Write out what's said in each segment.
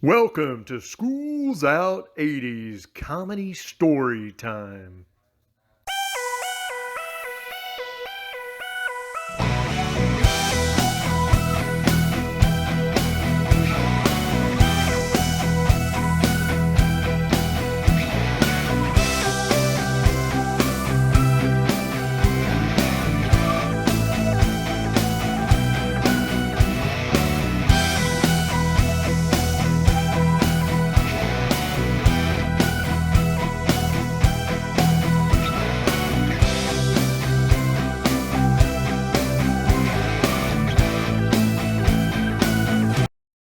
Welcome to School's Out 80's Comedy Story Time.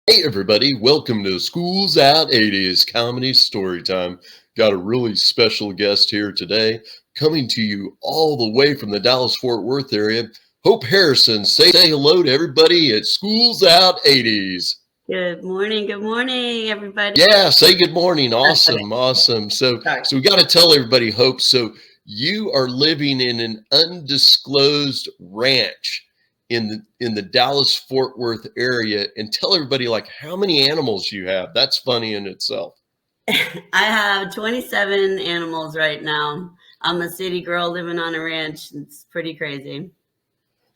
Hey everybody, welcome to School's Out 80's Comedy Story Time. Got a really special guest here today, coming to you all the way from the Dallas-Fort Worth area. Hope Harrison, say hello to everybody at School's Out 80's. Good morning, everybody. Yeah, say good morning. Awesome. So we got to tell everybody, Hope. So you are living in an undisclosed ranch in the Dallas-Fort Worth area, and tell everybody like how many animals you have. That's funny in itself. I have 27 animals right now. I'm a city girl living on a ranch. It's pretty crazy.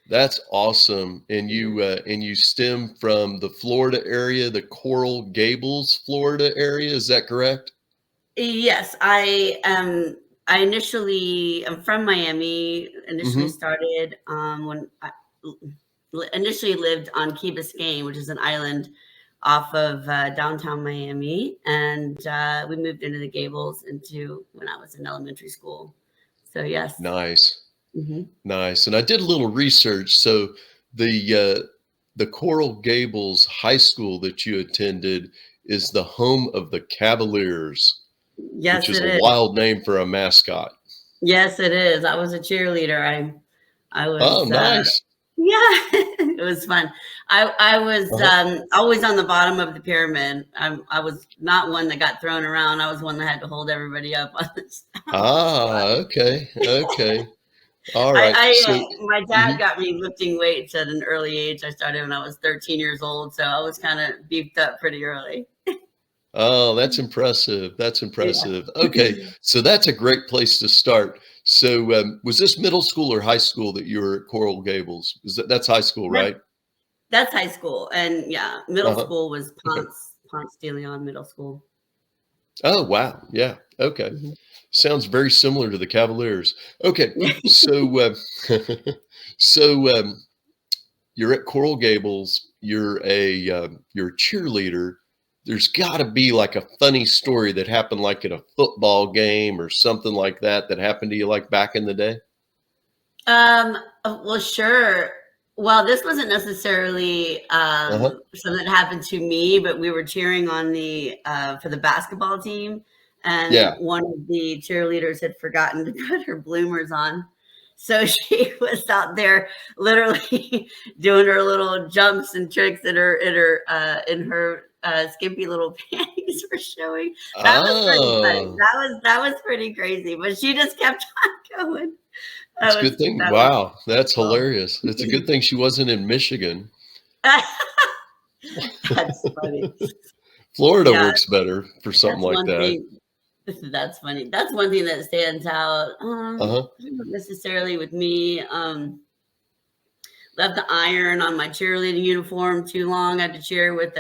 That's awesome. And you stem from the Florida area, the Coral Gables, Florida area. Is that correct? Yes, I am. I'm from Miami. Initially started when I initially lived on Key Biscayne, which is an island off of downtown Miami, and we moved into the Gables when I was in elementary school. So yes. Nice. Nice. And I did a little research. So the Coral Gables High School that you attended is the home of the Cavaliers, yes, which is a wild name for a mascot. Yes, it is. I was a cheerleader. I was. Oh, nice. Yeah, it was fun. I was always on the bottom of the pyramid. I was not one that got thrown around. I was one that had to hold everybody up on this. Okay. All right. My dad got me lifting weights at an early age. I started when I was 13 years old, so I was kind of beefed up pretty early. Oh, that's impressive. Yeah. Okay, so that's a great place to start. So was this middle school or high school that you were at Coral Gables? That's high school, right? That's high school. And yeah, middle school was Ponce de Leon Middle School. Oh, wow. Yeah. Okay. Sounds very similar to the Cavaliers. Okay. So, you're at Coral Gables. You're a cheerleader. There's got to be like a funny story that happened like at a football game or something like that happened to you like back in the day. Well, sure. Well, this wasn't necessarily something that happened to me, but we were cheering on for the basketball team, and one of the cheerleaders had forgotten to put her bloomers on. So she was out there literally doing her little jumps and tricks in her skimpy little panties were showing. That was pretty funny. That was pretty crazy, but she just kept on going. That's a good thing. Wow, that's hilarious. It's a good thing she wasn't in Michigan. That's funny. Florida works better for something like that. That's funny. That's one thing that stands out. Not necessarily with me. Left the iron on my cheerleading uniform too long. I had to cheer with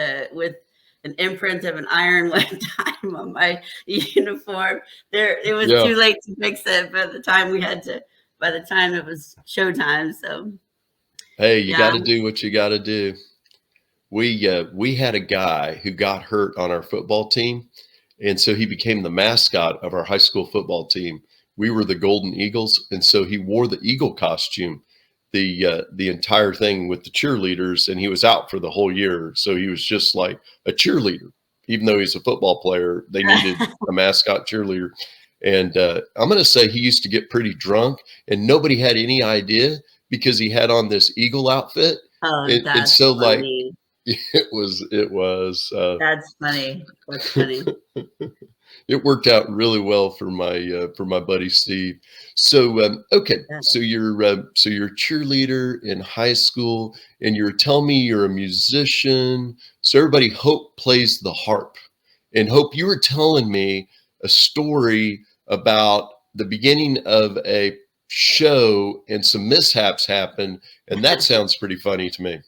an imprint of an iron one time on my uniform. It was too late to fix it by the time it was showtime. So hey, you got to do what you got to do. We had a guy who got hurt on our football team, and so he became the mascot of our high school football team. We were the Golden Eagles, and so he wore the eagle costume the entire thing with the cheerleaders, and he was out for the whole year. So he was just like a cheerleader, even though he's a football player. They needed a mascot cheerleader. And I'm going to say he used to get pretty drunk, and nobody had any idea because he had on this eagle outfit. Oh, that's so funny. It was. That's funny. That's funny. It worked out really well for my buddy Steve. So okay, Yeah. so you're a cheerleader in high school, and you're telling me you're a musician. So everybody, Hope plays the harp, and Hope, you were telling me a story about the beginning of a show and some mishaps happened, and that sounds pretty funny to me.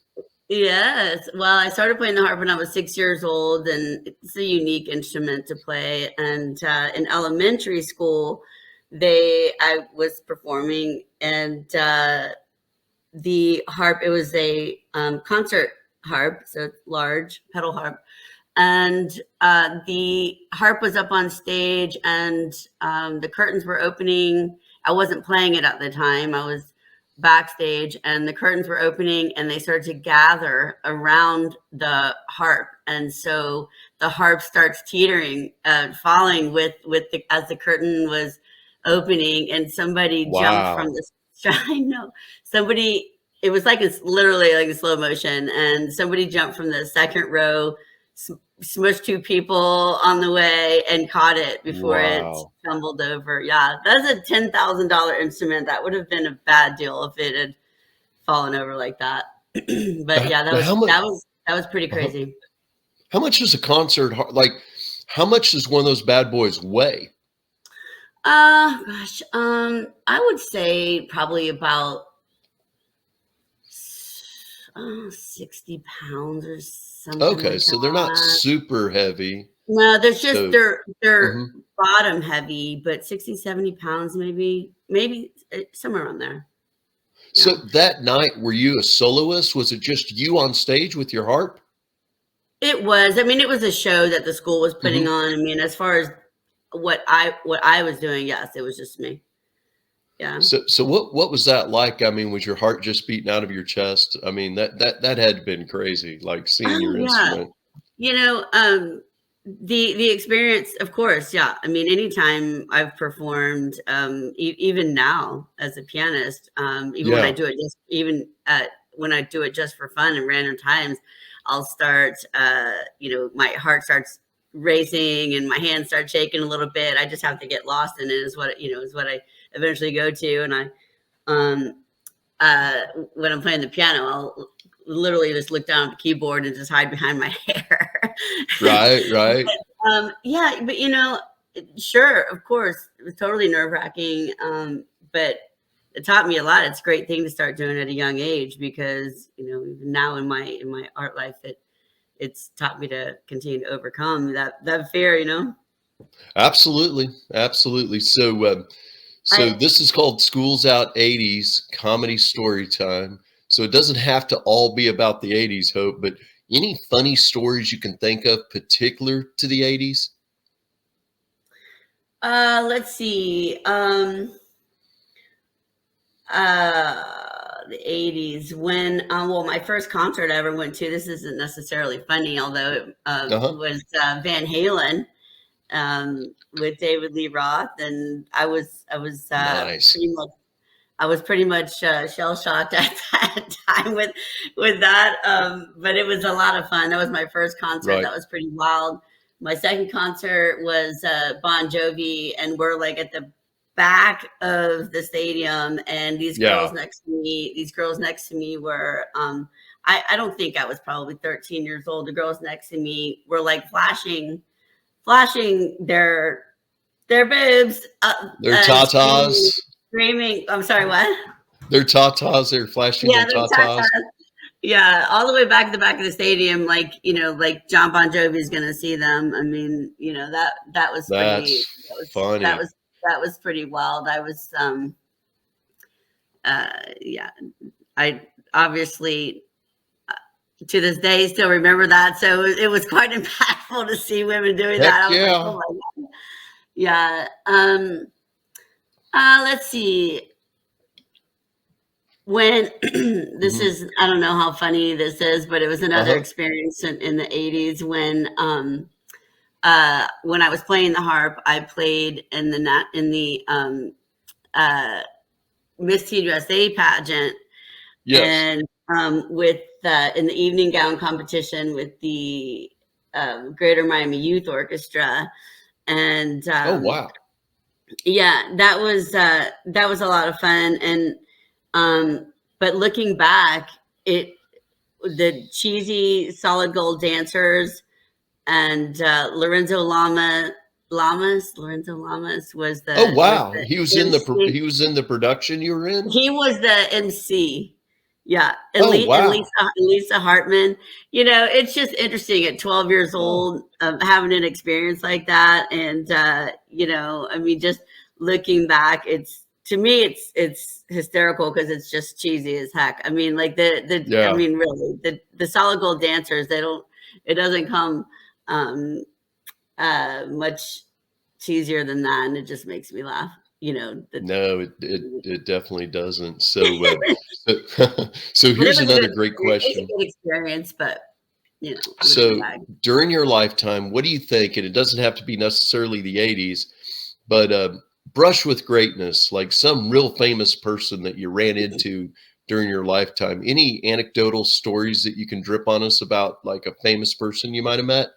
Yes. Well, I started playing the harp when I was 6 years old, and it's a unique instrument to play. And in elementary school, I was performing, and the harp. It was a concert harp, so it's large pedal harp, and the harp was up on stage, and the curtains were opening. I wasn't playing it at the time. I was backstage, and the curtains were opening, and they started to gather around the harp, and so the harp starts teetering, falling as the curtain was opening, and somebody jumped from Wow. the. I know somebody. It was like it's literally like a slow motion, and somebody jumped from the second row, smushed two people on the way, and caught it before it Wow. tumbled over. Yeah, that's a $10,000 instrument. That would have been a bad deal if it had fallen over like that. But yeah, Now, how much? that was pretty uh crazy. How much is a concert? Like, how much does one of those bad boys weigh? Gosh, I would say probably about 60 pounds or something Okay, like so they're not that. super heavy. No, there's just So, they're mhm. bottom heavy, but 60, 70 pounds, maybe somewhere around there. So Yeah. that night, were you a soloist? Was it just you on stage with your harp? It was. I mean, it was a show that the school was putting Hmm. on. I mean, as far as what I was doing, yes, it was just me. Yeah. So what was that like? I mean, was your heart just beating out of your chest? I mean, that had been crazy, like seeing Oh your yeah. instrument. You know, the experience, of course, yeah. I mean, anytime I've performed, even now as a pianist, even when I Yeah, do it when I do it just for fun and random times, I'll start, my heart starts racing and my hands start shaking a little bit. I just have to get lost in it. Is what I eventually go to, and um, uh, when I'm playing the piano, I'll literally just look down at the keyboard and just hide behind my hair. right, right. Yeah, but sure, of course, it was totally nerve wracking. But it taught me a lot. It's a great thing to start doing at a young age because even now in my art life, it's taught me to continue to overcome that fear. Absolutely, absolutely. So, so I this is called Schools Out 80s Comedy Story Time. So it doesn't have to all be about the 80s, Hope, but any funny stories you can think of particular to the 80s? let's see. The 80's when well, my first concert I ever went to, this isn't necessarily funny, although it Uh-huh. was Van Halen, with David Lee Roth, and Nice. I was pretty much shell shocked at that time with that, but it was a lot of fun. That was my first concert. Right. That was pretty wild. My second concert was Bon Jovi, and we're like at the back of the stadium, and Yeah. these girls next to me were I don't think I was probably 13 years old. The girls next to me were like flashing their boobs, They're screaming, tatas. screaming. I'm sorry, what? They're tatas. They're flashing Yeah, their they're tatas. tatas. Yeah, all the way back to the back of the stadium, like like John Bon Jovi's gonna see them. I mean, that was pretty. That's funny. That was pretty wild. I was yeah. I obviously to this day still remember that. So it was quite impactful to see women doing Heck that. I was like, oh yeah. my god. Yeah. Let's see. When this Hmm. is, I don't know how funny this is, but it was another Uh-huh. experience in the 80's when I was playing the harp. I played in the uh, Miss Teen USA pageant, Yes. and with in the evening gown competition with the Greater Miami Youth Orchestra. And Oh, wow. yeah, that was a lot of fun. And but looking back, the cheesy Solid Gold Dancers and Lorenzo Lamas was Oh, was wow. the He was in MC. the production you were in? He was the MC. Yeah, Oh, And wow. Lisa Hartman. It's just interesting at 12 years Oh, old, having an experience like that, and I mean, just looking back, to me, it's hysterical because it's just cheesy as heck. I mean, like I yeah. mean, really, the Solid Gold Dancers, it doesn't come much cheesier than that, and it just makes me laugh. No, it definitely doesn't. So But it here's was a another good great experience. It was a question. good experience, but looking So back. during your lifetime, what do you think? And it doesn't have to be necessarily the 80's, but brush with greatness, like some real famous person that you ran into during your lifetime. Any anecdotal stories that you can drip on us about like a famous person you might have met?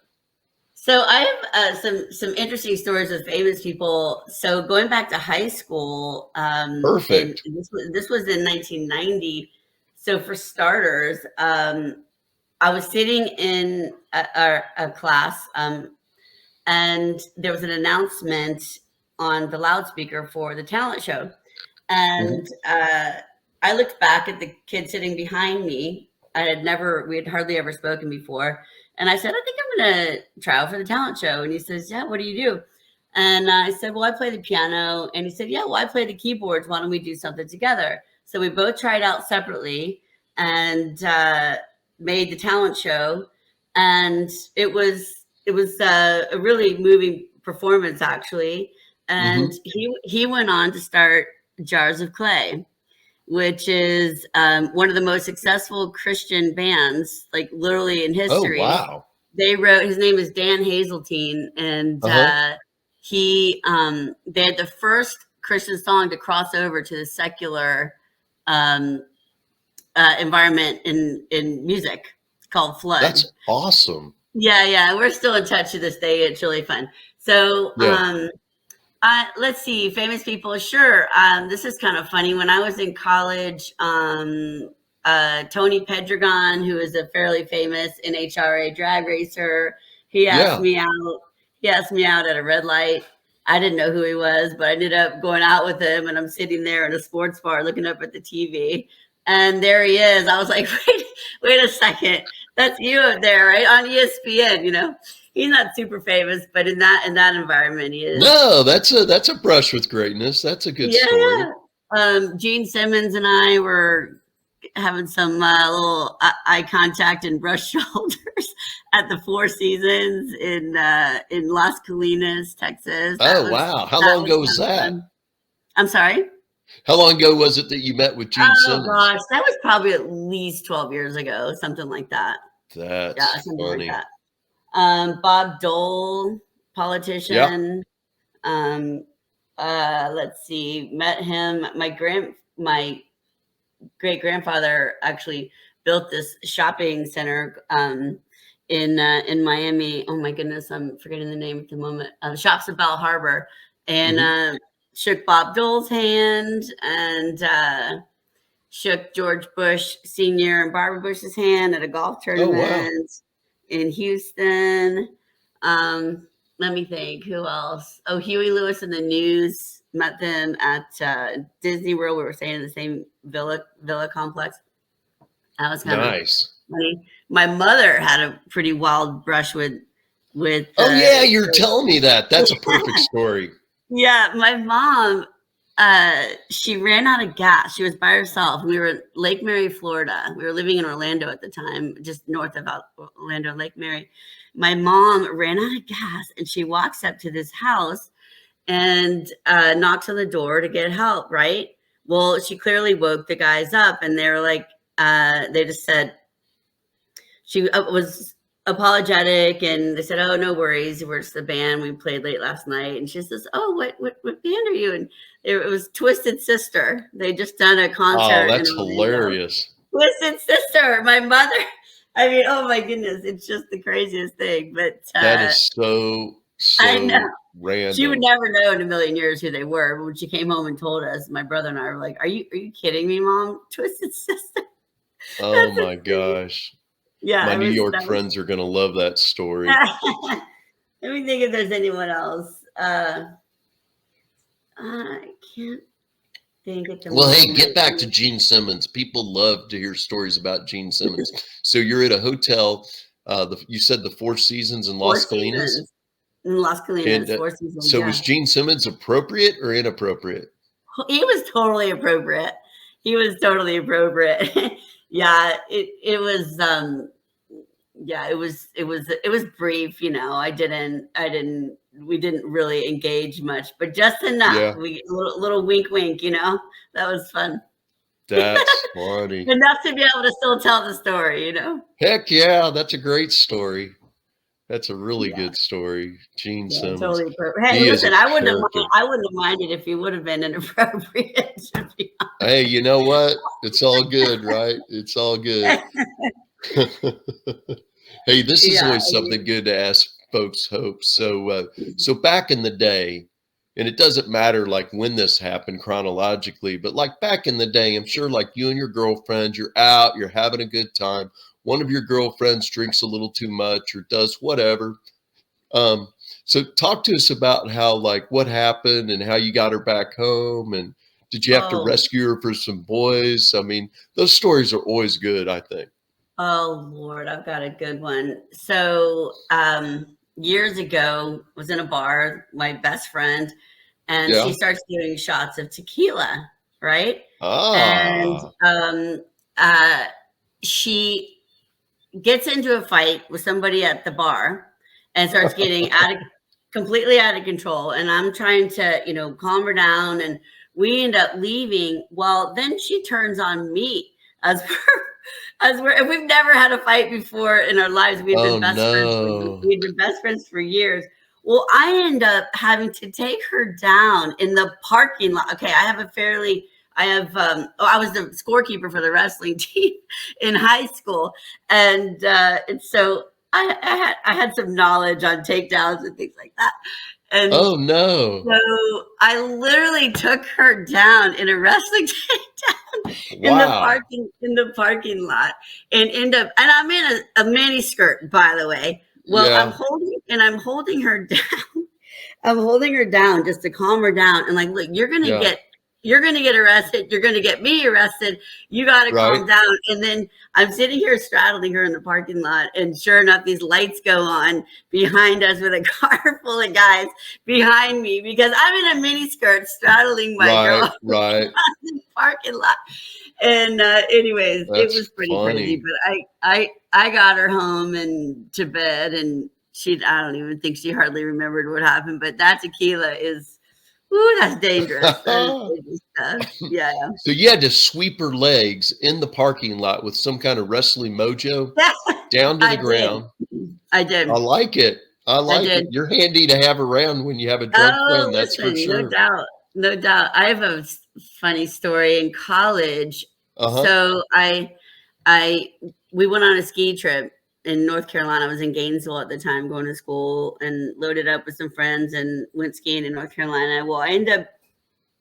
So I have some interesting stories with famous people. So going back to high school, and Perfect. this was in 1990. So for starters, I was sitting in a class, and there was an announcement on the loudspeaker for the talent show. Mhm. And I looked back at the kid sitting behind me. We had hardly ever spoken before. And I said, I think I'm going to try out for the talent show. And he says, yeah, what do you do? And I said, well, I play the piano. And he said, yeah, well, I play the keyboards. Why don't we do something together? So we both tried out separately and made the talent show. And it was a really moving performance, actually. And Mhm. he went on to start Jars of Clay, which is one of the most successful Christian bands, like literally in Oh, history. wow. His name is Dan Hazeltine, and Uh-huh. they had the first Christian song to cross over to the secular um, environment in music, called Flood. That's awesome. Yeah, we're still in touch to this day. It's really fun. So, Yeah. let's see, famous people. Sure. This is kind of funny. When I was in college, Tony Pedregon, who is a fairly famous NHRA drag racer, he asked Yeah. me out. He asked me out at a red light. I didn't know who he was, but I ended up going out with him, and I'm sitting there in a sports bar looking up at the TV, and there he is. I was like, wait a second, that's you up there, right, on ESPN. He's not super famous, but in that environment, he is. No, that's a brush with greatness. That's a good Yeah, story. yeah. Gene Simmons and I were having some little eye contact and brush shoulders at the Four Seasons in Las Colinas, Texas. Oh, wow. How That long was ago was kind of that? fun. I'm sorry. How long ago was it that you met with Gene Oh Simmons? gosh, that was probably at least 12 years ago, something like that. Yeah, That's something like funny. that. Bob Dole, Yeah. politician. Um, let's see, met him. My great grandfather actually built this shopping center in Miami. Oh my goodness, I'm forgetting the name at the moment. Shops at Bal Harbor, and Mhm. shook Bob Dole's hand, and shook George Bush Sr. and Barbara Bush's hand at a golf Oh, wow. tournament in Houston. Let me think. Who else? Oh, Huey Lewis and the News. Met them at Disney World. We were staying in the same villa complex. That was kind of Nice. funny. My mother had a pretty wild brush with Oh, yeah, you're telling me that. That's a perfect story. yeah, my mom, she ran out of gas. She was by herself. We were in Lake Mary, Florida. We were living in Orlando at the time, just north of Orlando, Lake Mary. My mom ran out of gas, and she walks up to this house and knocks on the door to get help, right? Well, she clearly woke the guys up, and they were like, they just said, she was apologetic, and they said, "Oh, no worries. We're just the band. We played late last night." And she says, "Oh, what band are you?" And it was Twisted Sister. They just done a Oh, concert in that's Orlando. hilarious. Twisted Sister. My mother. I mean, oh my goodness, it's just the craziest thing. But That is so, I know. So random. She would never know in a million years who they were. But when she came home and told us, my brother and I were like, "Are you kidding me, Mom? Twisted Sister." Oh my gosh. Yeah, My New York that was friends are going to love that story. Let me think if there's anyone else. I can't think at the Well, hey, moment. get back to Gene Simmons. People love to hear stories about Gene Simmons. So you're at a hotel. You said the Four Seasons in Four Las Colinas? Seasons. In Las Colinas, And Four Seasons, so yeah. was Gene Simmons appropriate or inappropriate? He was totally appropriate. He was totally appropriate. Yeah, it was yeah, it was brief, you know. We didn't really engage much, but just enough. Yeah. We little wink wink, you know. That was fun. That's funny. Enough to be able to still tell the story, you know. Heck yeah, that's a great story. That's a really good story. Gene Simmons. Totally appropriate. Hey, listen, I wouldn't have minded if he would have been inappropriate. Hey, you know what? It's all good, right? It's all good. Hey, this is always something good to ask folks, Hope. So back in the day, and it doesn't matter like when this happened chronologically, but like back in the day, I'm sure like you and your girlfriend, you're out, you're having a good time. One of your girlfriends drinks a little too much or does whatever. So talk to us about how, like, what happened and how you got her back home, and did you have to rescue her for some boys? I mean, those stories are always good, I think. Oh Lord, I've got a good one. So years ago, was in a bar, my best friend, and she starts doing shots of tequila, right? And she gets into a fight with somebody at the bar and starts getting completely out of control. And I'm trying to, you know, calm her down, and we end up leaving. Well, then she turns on me as we've never had a fight before in our lives. We've been we've been best friends for years. Well, I end up having to take her down in the parking lot. Okay, I was the scorekeeper for the wrestling team in high school, and so I had some knowledge on takedowns and things like that. And so I literally took her down in a wrestling takedown in the parking lot, and I'm in a mini skirt, by the way. Well, I'm holding her down. I'm holding her down just to calm her down, and like, look, you're gonna get arrested. You're gonna get me arrested. You gotta calm down. And then I'm sitting here straddling her in the parking lot, and sure enough, these lights go on behind us with a car full of guys behind me because I'm in a mini skirt straddling my girl in the parking lot. And anyways, it was pretty crazy. But I got her home and to bed, and I don't even think she hardly remembered what happened. But that tequila is. Ooh, that's dangerous. Yeah. So you had to sweep her legs in the parking lot with some kind of wrestling mojo down to the ground. I did. I like it. I like it. You're handy to have around when you have a drunk friend. That's for sure. No doubt. I have a funny story in college. So we went on a ski trip in North Carolina. I was in Gainesville at the time, going to school, and loaded up with some friends and went skiing in North Carolina. Well, I ended up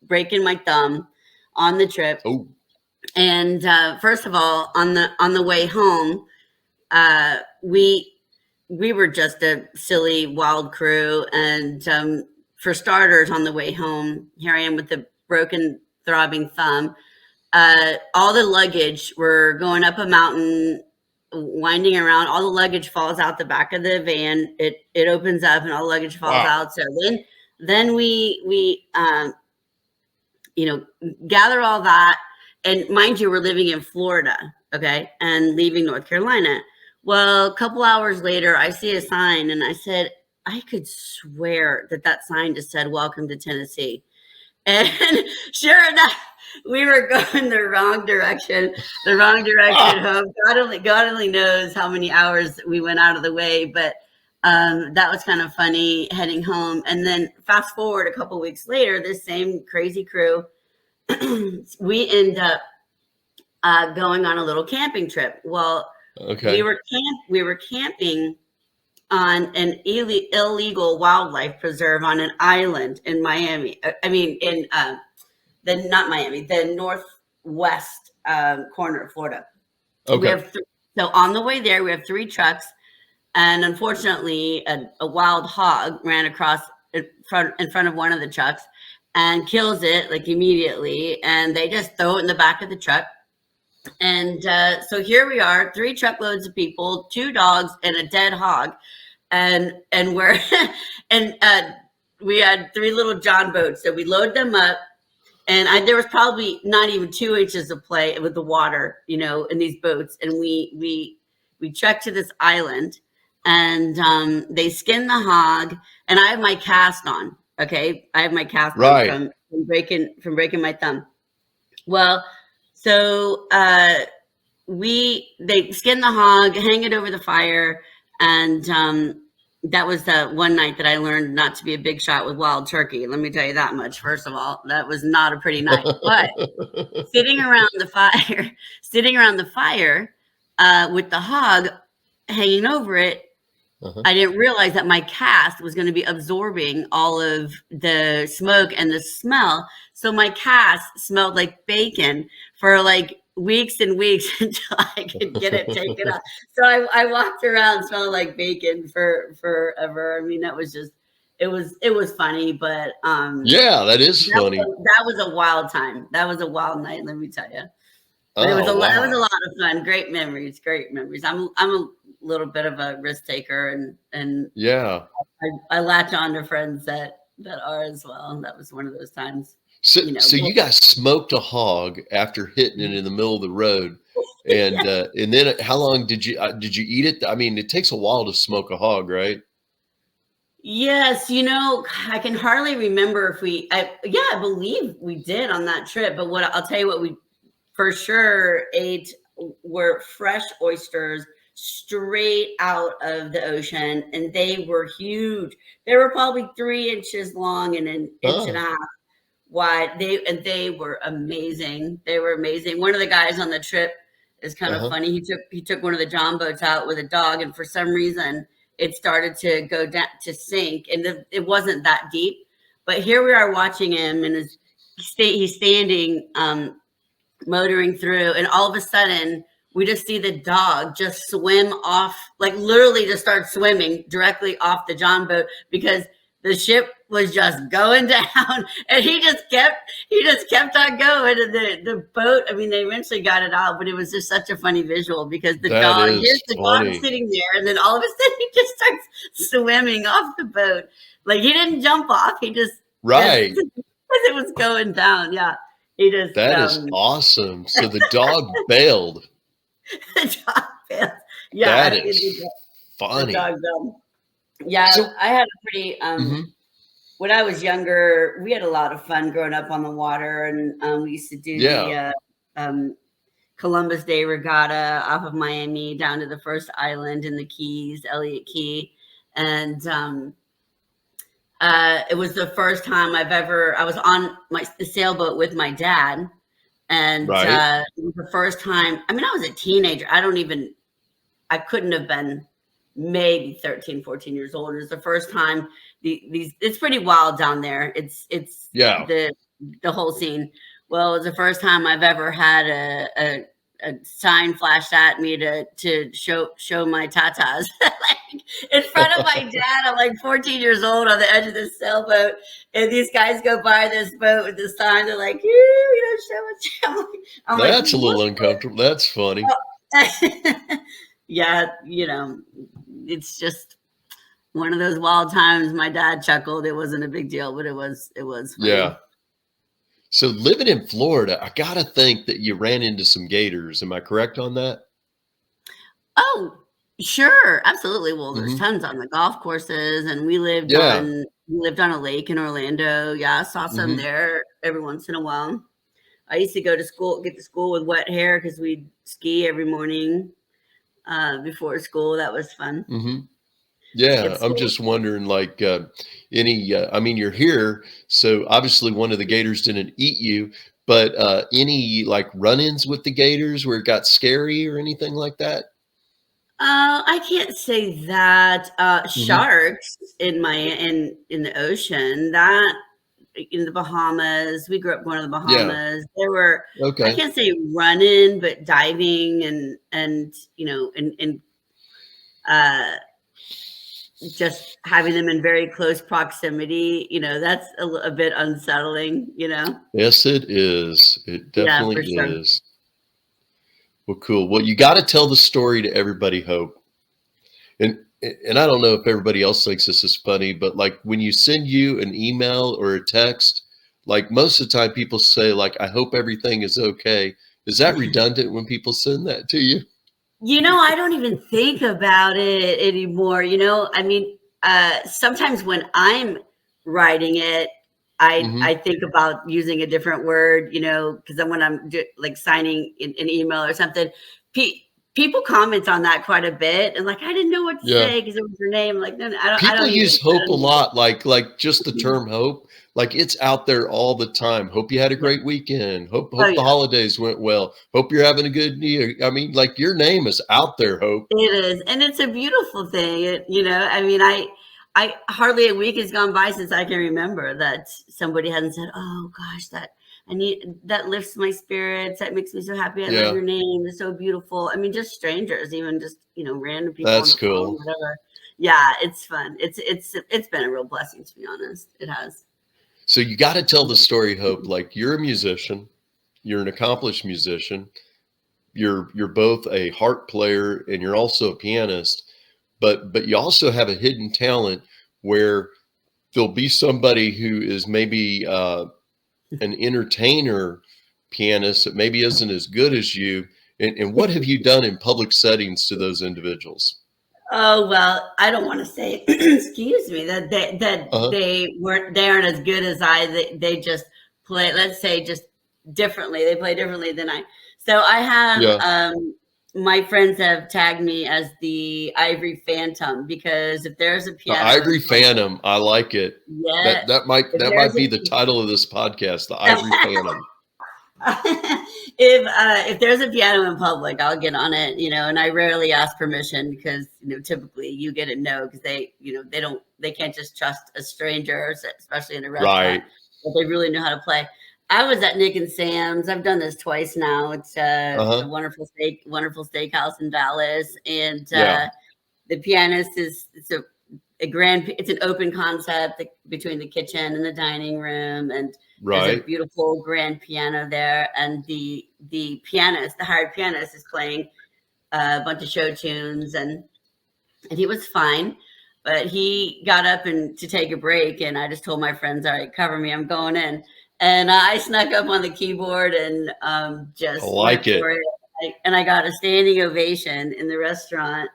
breaking my thumb on the trip. Oh. And first of all, on the way home, we were just a silly, wild crew. And for starters, on the way home, here I am with the broken, throbbing thumb. All the luggage, we're going up a mountain, winding around. All the luggage falls out the back of the van. It opens up, and all the luggage falls out. So then we you know, gather all that. And mind you, we're living in Florida, okay, and leaving North Carolina. Well, a couple hours later, I see a sign, and I said, I could swear that sign just said, "Welcome to Tennessee." And sure enough, we were going the wrong direction home. God only knows how many hours we went out of the way, but that was kind of funny heading home. And then fast forward a couple weeks later, this same crazy crew, we end up going on a little camping trip. Well, we were camping on an illegal wildlife preserve on an island in Miami. I mean, in not Miami, the northwest corner of Florida. We Okay. have so on the way there, we have 3 trucks, and unfortunately, a wild hog ran across in front of one of the trucks and kills it like immediately, and they just throw it in the back of the truck. And so here we are, 3 truckloads of people, 2 dogs, and a dead hog, and we're and we had 3 little John boats, so we load them up. And there was probably not even 2 inches of play with the water, you know, in these boats. And we trekked to this island, and they skinned the hog. And I have my cast on. Okay, I have my cast on from breaking my thumb. Well, so they skin the hog, hang it over the fire, and that was the one night that I learned not to be a big shot with wild turkey. Let me tell you that much. First of all, that was not a pretty night. But sitting around the fire with the hog hanging over it, I didn't realize that my cast was going to be absorbing all of the smoke and the smell. So my cast smelled like bacon for like weeks and weeks until I could get it taken off. So I walked around smelling like bacon for forever. I mean, that was just it was funny, but yeah, that is funny. That was a wild time. That was a wild night, let me tell you. But it was a lot of fun. Great memories. I'm a little bit of a risk taker, and yeah, I latch on to friends that are as well. That was one of those times. So you guys smoked a hog after hitting it in the middle of the road, and and then how long did you eat it? I mean, it takes a while to smoke a hog, right? Yes, you know, I can hardly remember if I believe we did on that trip. But I'll tell you what we for sure ate were fresh oysters straight out of the ocean, and they were huge. They were probably 3 inches long and an inch and a half wide. They were amazing. They were amazing. One of the guys on the trip is kind of funny. He took one of the John boats out with a dog, and for some reason it started to go down to sink, and it wasn't that deep. But here we are watching him, and he's standing motoring through, and all of a sudden we just see the dog just swim off, like literally just start swimming directly off the John boat because the ship was just going down, and he just kept on going. And the boat, I mean, they eventually got it out, but it was just such a funny visual because here's the dog sitting there, and then all of a sudden he just starts swimming off the boat. Like he didn't jump off, he just because it was going down. Yeah. That is awesome. So the dog bailed. The dog bailed. Yeah. That is funny. The dog bailed. Yeah. So, I had a pretty, when I was younger, we had a lot of fun growing up on the water, and we used to do the Columbus Day Regatta off of Miami down to the first island in the Keys, Elliott Key. And, it was the first time I was on the sailboat with my dad, and it was the first time. I mean, I was a teenager. I couldn't have been maybe 13, 14 years old. It was the first time it's pretty wild down there. It's the whole scene. Well, it was the first time I've ever had a sign flashed at me to show my tatas. Like in front of my dad. I'm like 14 years old on the edge of this sailboat, and these guys go by this boat with the sign. They're like, show it. That's a little uncomfortable. That's funny. Yeah, it's just one of those wild times. My dad chuckled. It wasn't a big deal, but it was funny. Yeah. So living in Florida, I got to think that you ran into some gators. Am I correct on that? Oh, sure. Absolutely. Well, there's tons on the golf courses, and we lived on a lake in Orlando. Yeah. I saw some there every once in a while. I used to get to school with wet hair because we'd ski every morning before school. That was fun. Yeah, I'm just wondering, like, I mean, you're here, so obviously one of the gators didn't eat you, but any like run-ins with the gators where it got scary or anything like that? I can't say that. Hmm. Sharks in the ocean, that in the Bahamas. We grew up going to the Yeah. Bahamas. There were, I Okay. can't say running, but diving and and uh, just having them in very close proximity. That's a bit unsettling. Yes, it is. It Yeah, definitely for sure. is. Well, cool. Well, you got to tell the story to everybody, Hope. And I don't know if everybody else thinks this is funny, but like when you send you an email or a text, like most of the time people say like, I hope everything is okay. Is that redundant when people send that to you? I don't even think about it anymore. I mean, sometimes when I'm writing it, I Hmm. I think about using a different word, because then when I'm like signing an email or something, pe- people comment on that quite a bit, and like I didn't know what to Yeah. say because it was your name. Like, no, no, I People don't even. use hope a lot, like just the term hope, like it's out there all the time. Hope you had a Yeah. great weekend. Hope Oh hope the yeah. holidays went well. Hope you're having a good New Year. I mean, like your name is out there, Hope. It is, and it's a beautiful thing. I mean, I hardly a week has gone by since I can remember that somebody hasn't said, "Oh gosh, that lifts my spirits. That makes me so happy. I love Yeah, your name. It's so beautiful." I mean, just strangers, even just random people on that's the phone, cool. whatever. Yeah, it's fun. It's been a real blessing, to be honest. It has. So you got to tell the story, Hope. Like you're a musician, you're an accomplished musician. You're both a harp player and you're also a pianist, but you also have a hidden talent where there'll be somebody who is maybe an entertainer pianist that maybe isn't as good as you. And what have you done in public settings to those individuals? Oh well, I don't want to say, excuse me, that Uh-huh. they aren't as good as I. They just play, let's say, just differently. They play differently than I. So I have Yeah. my friends have tagged me as the Ivory Phantom because if there's a The piano in Ivory public, Phantom. I like it. yeah, That might if be the title of this podcast, The Ivory Phantom. if there's a piano in public, I'll get on it, and I rarely ask permission because typically you get a no because they can't just trust a stranger, especially in a restaurant, Right. but they really know how to play. I was at Nick and Sam's. I've done this twice now. It's a Uh-huh. wonderful steakhouse in Dallas, and Yeah. the pianist is it's an open concept between the kitchen and the dining room, and there's a Right. beautiful grand piano there, and the hired pianist is playing a bunch of show tunes, and he was fine, but he got up and to take a break, and I just told my friends, all right, cover me, I'm going in. And I snuck up on the keyboard and I just like went for it. it. And I got a standing ovation in the restaurant.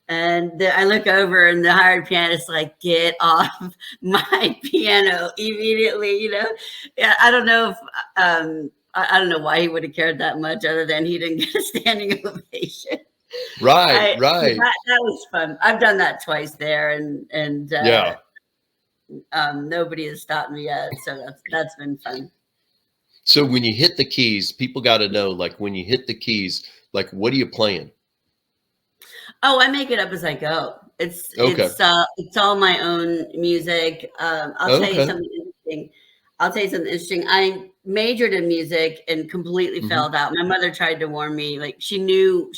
And I look over, and the hired pianist like, "Get off my piano immediately!" Yeah, I don't know if I don't know why he would have cared that much, other than he didn't get a standing ovation. Right. Right. That was fun. I've done that twice there, and Yeah. nobody has stopped me yet, so that's been fun. So when you hit the keys, people got to know, like when you hit the keys, like what are you playing? Oh, I make it up as I go. It's Okay. it's uh it's all my own music. I'll tell you Okay. something interesting. I majored in music and completely Hmm. failed out. My mother tried to warn me. Like she knew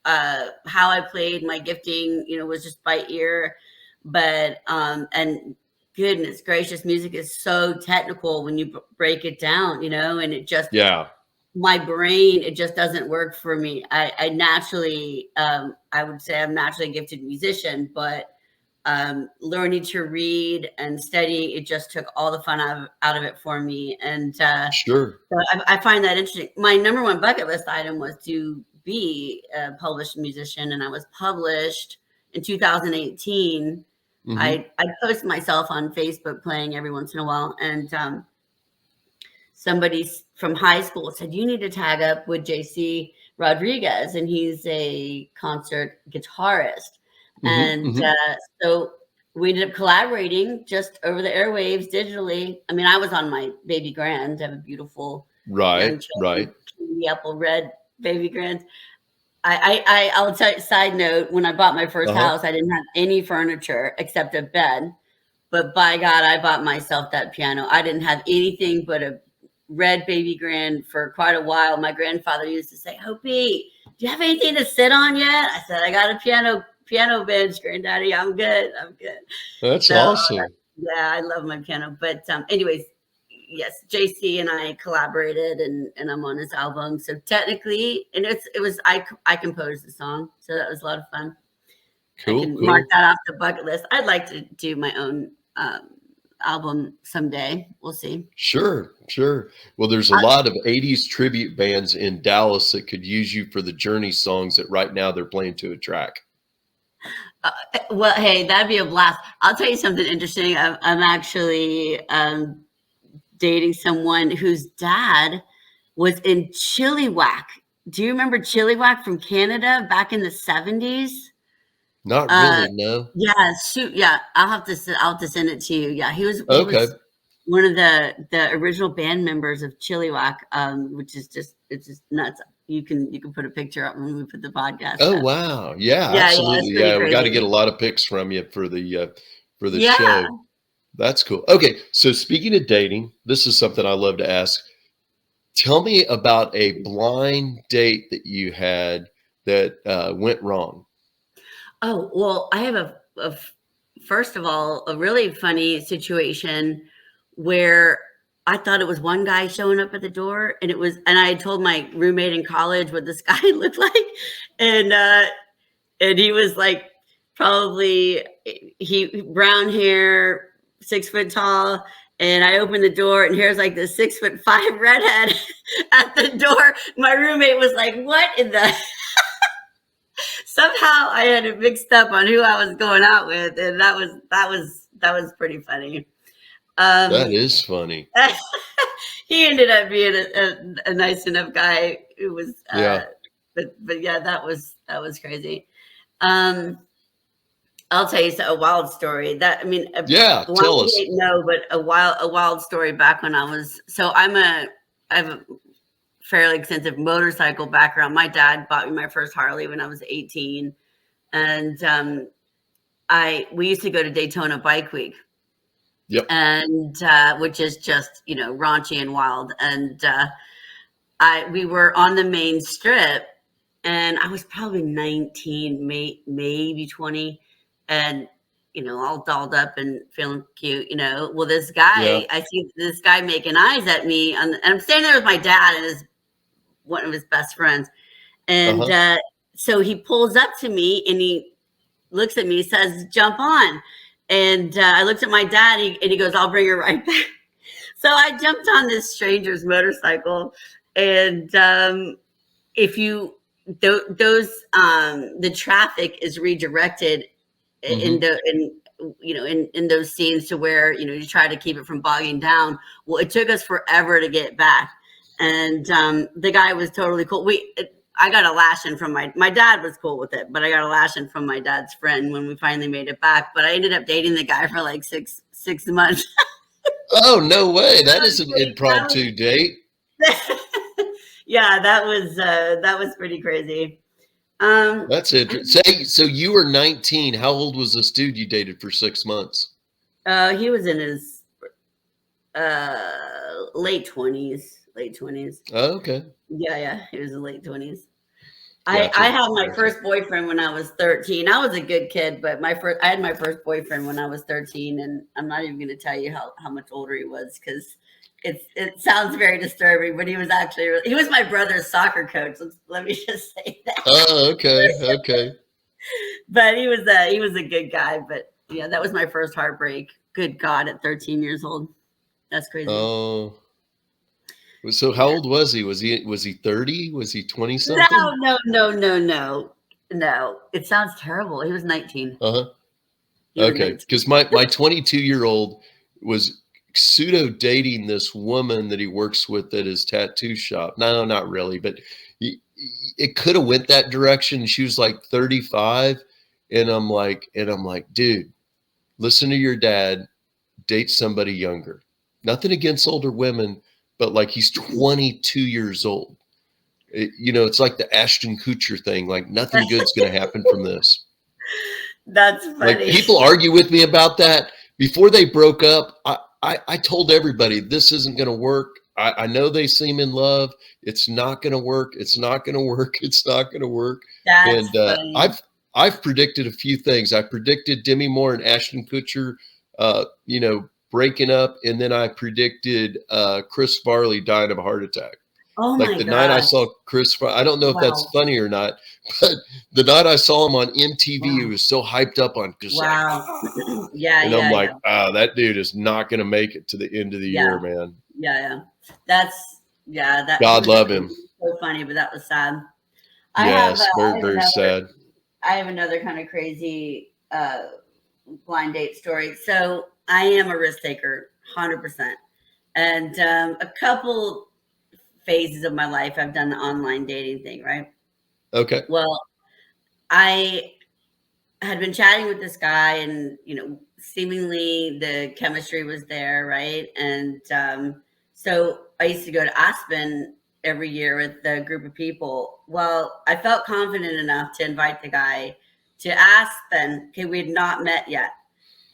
how I played. My gifting, was just by ear. But and goodness gracious, music is so technical when you break it down, and it just Yeah. my brain, it just doesn't work for me. I naturally, I would say I'm naturally a gifted musician, but learning to read and study, it just took all the fun out of it for me. And Sure. so I find that interesting. My number one bucket list item was to be a published musician, and I was published in 2018. Hmm. I post myself on Facebook playing every once in a while, and somebody from high school said, "You need to tag up with JC Rodriguez, and he's a concert guitarist." Hmm. And Hmm. so we ended up collaborating just over the airwaves digitally. I mean, I was on my baby grand. I have a beautiful young Right. children, Right. candy apple red baby grand. I'll tell you, side note, when I bought my first Uh-huh. house, I didn't have any furniture except a bed. But by God, I bought myself that piano. I didn't have anything but a red baby grand for quite a while. My grandfather used to say, Hopi, do you have anything to sit on yet? I said, I got a piano bench, granddaddy. I'm good. I'm good. That's So awesome. yeah, I love my piano. But anyways, yes, JC and I collaborated, and I'm on his album. So technically, and I composed the song, so that was a lot of fun. I Cool, can mark cool. that off the bucket list. I'd like to do my own album someday. We'll see. Sure, sure. Well, there's a lot of 80s tribute bands in Dallas that could use you for the Journey songs that right now they're playing to a track. Well, hey, that'd be a blast. I'll tell you something interesting. I'm actually dating someone whose dad was in Chilliwack. Do you remember Chilliwack from Canada back in the 70s? Not really, no. Yeah, shoot, yeah. I'll have to send it to you. Yeah, he Okay. was one of the original band members of Chilliwack, which is it's just nuts. You can put a picture up when we put the podcast Oh, up. wow. Yeah, Yeah, it's absolutely. pretty Yeah, we got to get crazy. a lot of pics from you for the Yeah. show. That's cool. Okay, so speaking of dating, this is something I love to ask. Tell me about a blind date that you had that went wrong. Oh, well, I have first of all, a really funny situation where I thought it was one guy showing up at the door, and I had told my roommate in college what this guy looked like, and he was like probably he brown hair, 6 foot tall. And I opened the door, and here's like this 6'5" redhead at the door. My roommate was like, "What in the?" Somehow I had it mixed up on who I was going out with, and that was pretty funny. That Um, is funny. he ended up being a nice enough guy who was, Yeah. but yeah, that was crazy. Um, I'll tell you a wild story. That I mean, a Yeah, blind tell us. date, no, but a wild story back when I was. So I have a fairly extensive motorcycle background. My dad bought me my first Harley when I was 18, and we used to go to Daytona Bike Week. Yep. And which is just raunchy and wild. And we were on the main strip, and I was probably 19, maybe 20, and all dolled up and feeling cute. Well, this Yeah. guy, I see this guy making eyes at me, and I'm standing there with my dad and one of his best friends, and Uh-huh. so he pulls up to me and he looks at me, says, "Jump on." And I looked at my dad, and he goes, "I'll bring her right back." So I jumped on this stranger's motorcycle, and if you the traffic is redirected in Mm-hmm. in those scenes to where you try to keep it from bogging down. Well, it took us forever to get back, and the guy was totally cool. I got a lashing from my dad was cool with it, but I got a lashing from my dad's friend when we finally made it back. But I ended up dating the guy for like six months. Oh, no way. That is an That impromptu date. yeah, that was pretty crazy. That's interesting. Say, so you were 19. How old was this dude you dated for 6 months? He was in his late 20s. Oh, okay. Yeah, he was in late 20s. Gotcha. I had my Gotcha. first boyfriend when I was 13. I was a good kid, but I had my first boyfriend when I was 13, and I'm not even going to tell you how much older he was because it sounds very disturbing. But he was he was my brother's soccer coach. Let me just say that. Oh, okay. Okay. But he was a good guy. But yeah, that was my first heartbreak. Good God, at 13 years old, that's crazy. Oh, so how old was he? Was he 30? Was he 20 No, something? no, no, no, no, no. It sounds terrible. He was 19. Uh-huh. He was Okay. 19. Because my 22-year-old was pseudo dating this woman that he works with at his tattoo shop. No, not really, but it could have went that direction. She was like 35, and I'm like, dude, listen to your dad, date somebody younger. Nothing against older women, but like he's 22 years old. it's like the Ashton Kutcher thing. Like nothing good's going to happen from this. That's funny. Like people argue with me about that. Before they broke up, I told everybody this isn't going to work. I know they seem in love. It's not going to work. It's not going to work. It's not going to work. That's And funny. I've predicted a few things. I predicted Demi Moore and Ashton Kutcher, breaking up, and then I predicted Chris Farley dying of a heart attack. Oh Like my the night I God. saw Chris, I don't know if that's funny or not, but the night I saw him on MTV, he was so hyped up on just Wow. Yeah. and I'm like, that dude is not going to make it to the end of the year, man. Yeah. That God love him. So funny, but that was sad. Yes, very, very sad. I have another kind of crazy blind date story. So I am a risk taker, 100%. And a couple phases of my life, I've done the online dating thing, right? Okay. Well, I had been chatting with this guy, and seemingly the chemistry was there, right? And so I used to go to Aspen every year with a group of people. Well, I felt confident enough to invite the guy to Aspen. Okay, we had not met yet,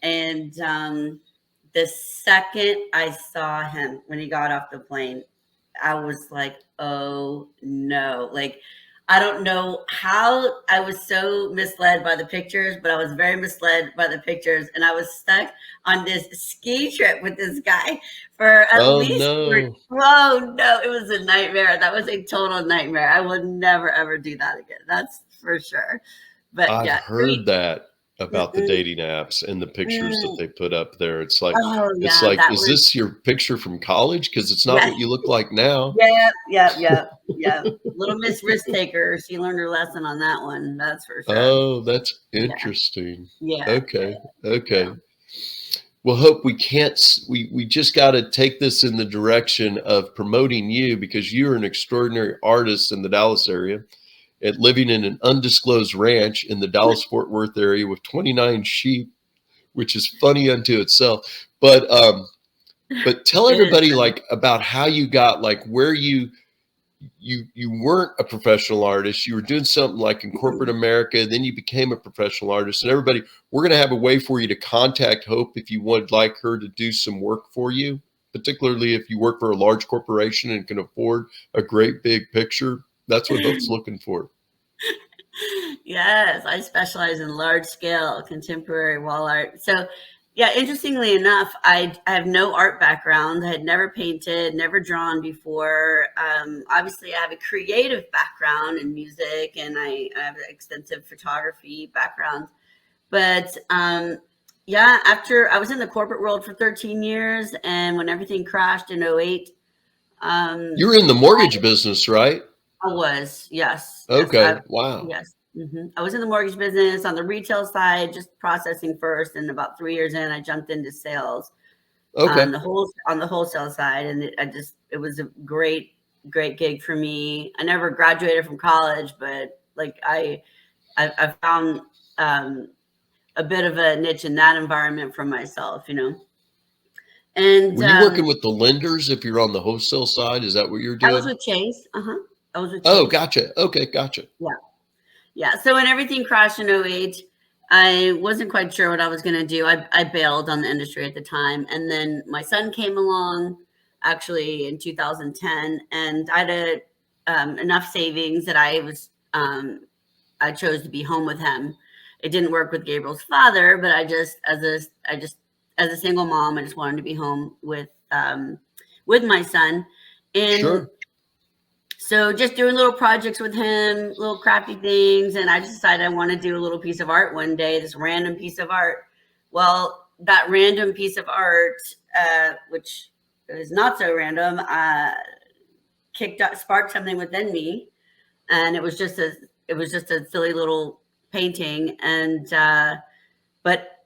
and the second I saw him when he got off the plane, I was like, oh no. Like, I don't know how I was so misled by the pictures, but I was very misled by the pictures. And I was stuck on this ski trip with this guy for at least. No. Oh no, it was a nightmare. That was a total nightmare. I would never, ever do that again. That's for sure. But I've heard that about the dating apps and the pictures that they put up there. It's like, is this your picture from college? Because it's not what you look like now. Yeah. Little Miss Risk Taker. She learned her lesson on that one. That's for sure. Oh, that's interesting. Yeah. Okay. Yeah. Well, Hope, we just got to take this in the direction of promoting you, because you're an extraordinary artist in the Dallas area, at living in an undisclosed ranch in the Dallas-Fort Worth area with 29 sheep, which is funny unto itself. But tell everybody about how you got, where you weren't a professional artist. You were doing something like in corporate America, then you became a professional artist. And everybody, we're going to have a way for you to contact Hope if you would like her to do some work for you, particularly if you work for a large corporation and can afford a great big picture. That's what Hope's looking for. Yes, I specialize in large scale contemporary wall art. So yeah, interestingly enough, I have no art background. I had never painted, never drawn before. Obviously, I have a creative background in music, and I have an extensive photography background. But after I was in the corporate world for 13 years, and when everything crashed in 2008. You were in the mortgage business, right? I was, yes. Okay. Wow. Yes. Mm-hmm. I was in the mortgage business on the retail side, just processing first. And about 3 years in, I jumped into sales on the wholesale side. And it was a great gig for me. I never graduated from college, but I found a bit of a niche in that environment for myself, And were you working with the lenders if you're on the wholesale side? Is that what you're doing? I was with Chase. I was with Chase. Oh, gotcha. Okay, gotcha. Yeah. So when everything crashed in 2008, I wasn't quite sure what I was going to do. I bailed on the industry at the time. And then my son came along actually in 2010, and I had enough savings that I chose to be home with him. It didn't work with Gabriel's father, but as a single mom, I just wanted to be home with my son. And sure. So just doing little projects with him, little crafty things. And I just decided I want to do a little piece of art one day, this random piece of art. Well, that random piece of art, which is not so random, sparked something within me. And it was just a silly little painting. And, but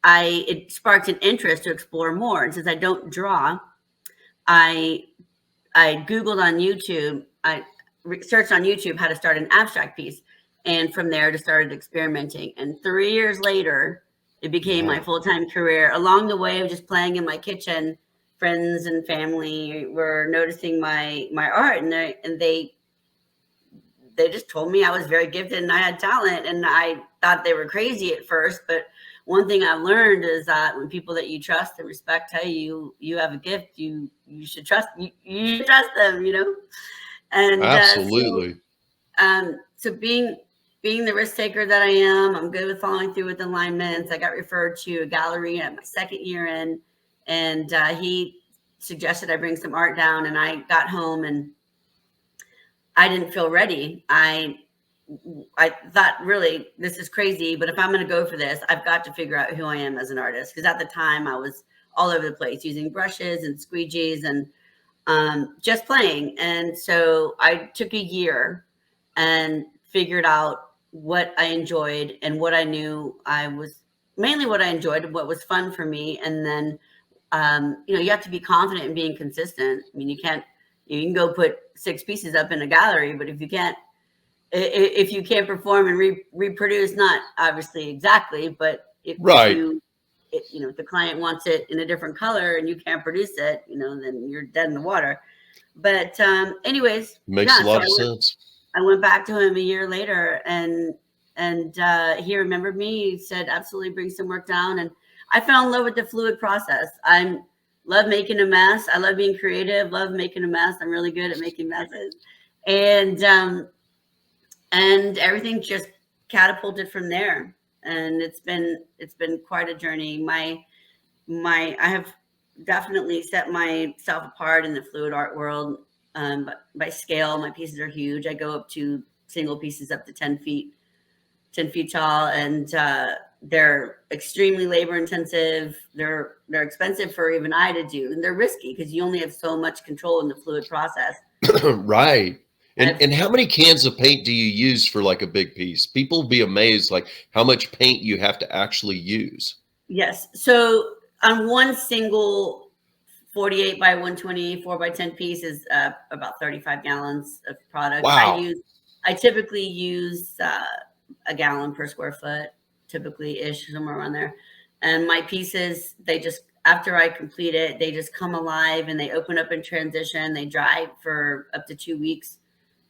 it sparked an interest to explore more. And since I don't draw, I Googled on YouTube, I searched on YouTube how to start an abstract piece. And from there, just started experimenting. And 3 years later, it became my full-time career. Along the way of just playing in my kitchen, friends and family were noticing my art, and they they just told me I was very gifted and I had talent, and I thought they were crazy at first. But one thing I've learned is that when people that you trust and respect tell you have a gift, you should trust you should trust them, And Absolutely. so being the risk taker that I am, I'm good with following through with alignments. I got referred to a gallery at my second year in, and he suggested I bring some art down, and I got home and I didn't feel ready. I thought, really, this is crazy, but if I'm going to go for this, I've got to figure out who I am as an artist. Because at the time I was all over the place using brushes and squeegees and just playing. And so I took a year and figured out what I enjoyed and what I knew I was, mainly what I enjoyed and what was fun for me. And then, you have to be confident in being consistent. I mean, you can go put 6 pieces up in a gallery, but if you can't perform and reproduce, not obviously exactly, but if the client wants it in a different color and you can't produce it, then you're dead in the water. But anyways, makes a lot of sense. I went back to him a year later, and he remembered me. He said, absolutely, bring some work down. And I fell in love with the fluid process. I love making a mess. I love being creative, love making a mess. I'm really good at making messes. And everything just catapulted from there. And it's been quite a journey. I have definitely set myself apart in the fluid art world. By scale, my pieces are huge. I go up to single pieces up to 10 feet tall, and they're extremely labor intensive. They're expensive for even I to do, and they're risky because you only have so much control in the fluid process. Right. And how many cans of paint do you use for like a big piece? People will be amazed like how much paint you have to actually use. Yes. So on one single 48 by 120, 4 by 10 piece is about 35 gallons of product. Wow. I typically use a gallon per square foot, typically ish, somewhere around there. And my pieces, after I complete it, they just come alive and they open up in transition. They dry for up to 2 weeks.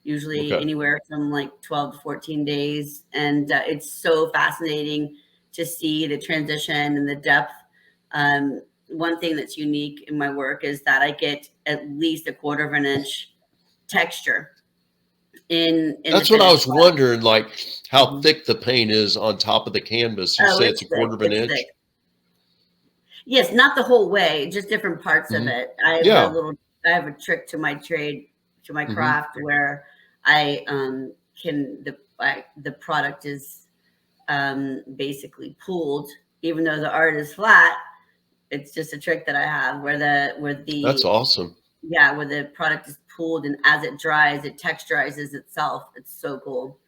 Usually anywhere from like 12 to 14 days. And it's so fascinating to see the transition and the depth. One thing that's unique in my work is that I get at least 1/4 of an inch texture That's what I was wondering, like how thick the paint is on top of the canvas. You say it's 1/4 of an inch? Thick. Yes, not the whole way, just different parts of it. I have a trick to my trade, to my craft, where I the product is basically pooled, even though the art is flat. It's just a trick that I have where That's awesome. Yeah, where the product is pooled, and as it dries, it texturizes itself. It's so cool.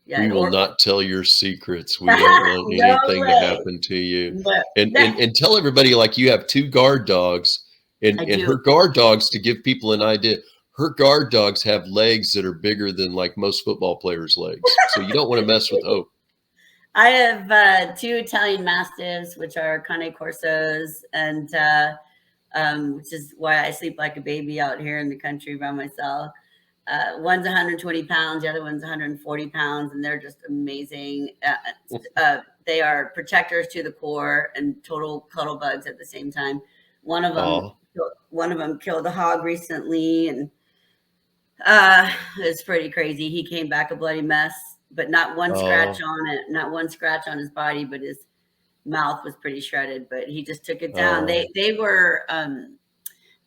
Yeah, we will not tell your secrets. We don't want anything to happen to you. And tell everybody, like, you have 2 guard dogs, and her guard dogs, to give people an idea, her guard dogs have legs that are bigger than like most football players' legs. So you don't want to mess with Hope. I have 2 Italian Mastiffs, which are Cane Corsos, and which is why I sleep like a baby out here in the country by myself. One's 120 pounds, the other one's 140 pounds, and they're just amazing. They are protectors to the core and total cuddle bugs at the same time. One of them killed a hog recently, and it's pretty crazy. He came back a bloody mess, but not one scratch on it, not one scratch on his body, but his mouth was pretty shredded. But he just took it down. They were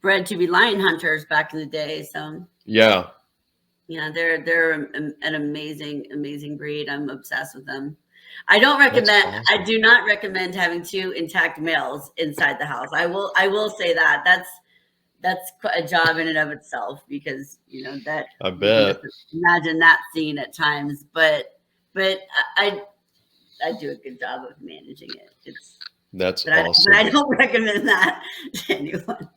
bred to be lion hunters back in the day, so yeah, they're an amazing breed. I'm obsessed with them. I don't recommend. Awesome. I do not recommend having 2 intact males inside the house. I will say that that's a job in and of itself, because that I bet imagine that scene at times, but I do a good job of managing it. That's awesome. But I don't recommend that to anyone.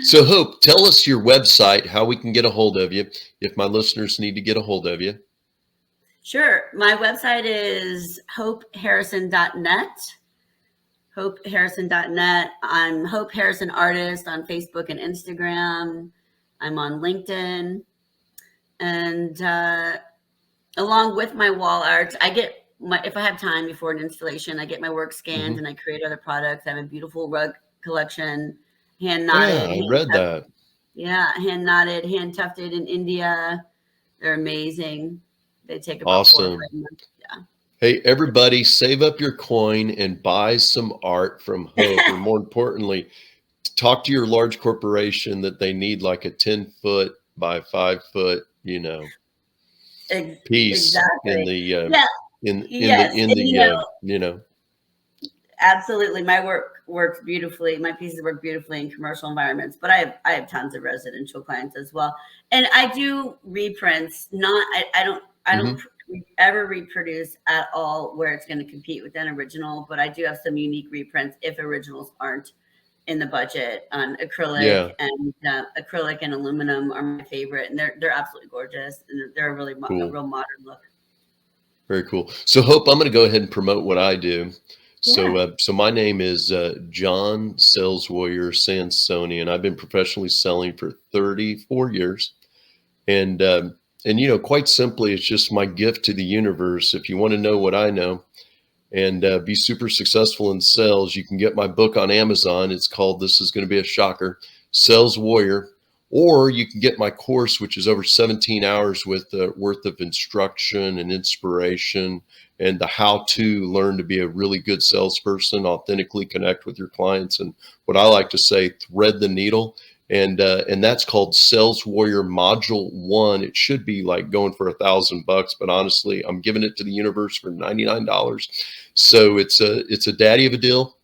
So Hope, tell us your website, how we can get a hold of you if my listeners need to get a hold of you. Sure. My website is hopeharrison.net. hopeharrison.net. I'm Hope Harrison Artist on Facebook and Instagram. I'm on LinkedIn. And along with my wall art, I get if I have time before an installation, I get my work scanned and I create other products. I have a beautiful rug collection, hand Yeah, knotted, I read that. hand knotted, hand tufted in India. They're amazing. They take about 4 or 5 Awesome. months. Yeah. Hey, everybody, save up your coin and buy some art from Hope. Or more importantly, talk to your large corporation that they need like a 10-foot by 5-foot, piece in Exactly. the Yeah. in the Yes. in And, the absolutely. My work works beautifully. My pieces work beautifully in commercial environments, but I have tons of residential clients as well. And I do reprints. Not I don't ever reproduce at all where it's going to compete with an original, but I do have some unique reprints if originals aren't in the budget on Yeah, acrylic and aluminum are my favorite, and they're absolutely gorgeous, and they're a cool. real modern look. Very cool. So Hope, I'm going to go ahead and promote what I do. Yeah. So my name is John Sales Warrior Sansoni, and I've been professionally selling for 34 years. And quite simply, it's just my gift to the universe. If you want to know what I know and be super successful in sales, you can get my book on Amazon. It's called, this is going to be a shocker, Sales Warrior. Or you can get my course, which is over 17 hours worth of instruction and inspiration and the how to learn to be a really good salesperson, authentically connect with your clients, and what I like to say, thread the needle. And that's called Sales Warrior Module 1. It should be like going for $1,000, but honestly, I'm giving it to the universe for $99. So it's a daddy of a deal.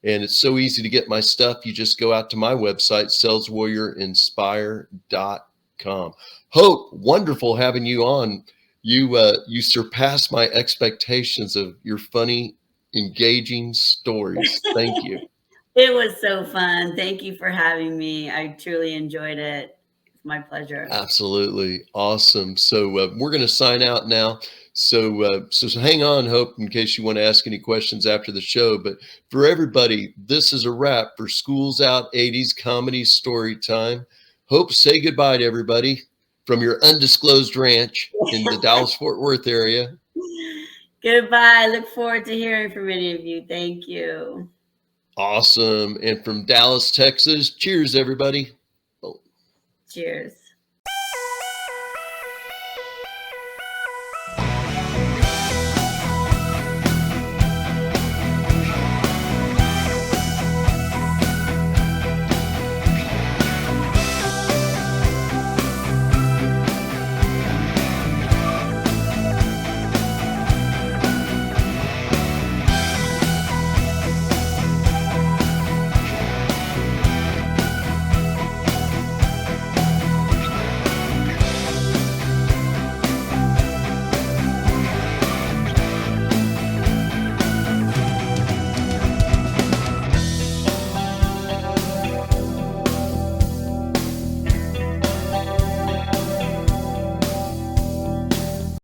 And it's so easy to get my stuff. You just go out to my website, saleswarriorinspire.com. Hope, wonderful having you on. You surpassed my expectations of your funny, engaging stories. Thank you. It was so fun. Thank you for having me. I truly enjoyed it. It's my pleasure. Absolutely. Awesome. So we're going to sign out now. So hang on, Hope, in case you want to ask any questions after the show. But for everybody, this is a wrap for Schools Out 80s Comedy Story Time. Hope, say goodbye to everybody from your undisclosed ranch in the Dallas-Fort Worth area. Goodbye. Look forward to hearing from any of you. Thank you. Awesome. And from Dallas, Texas, cheers, everybody. Cheers.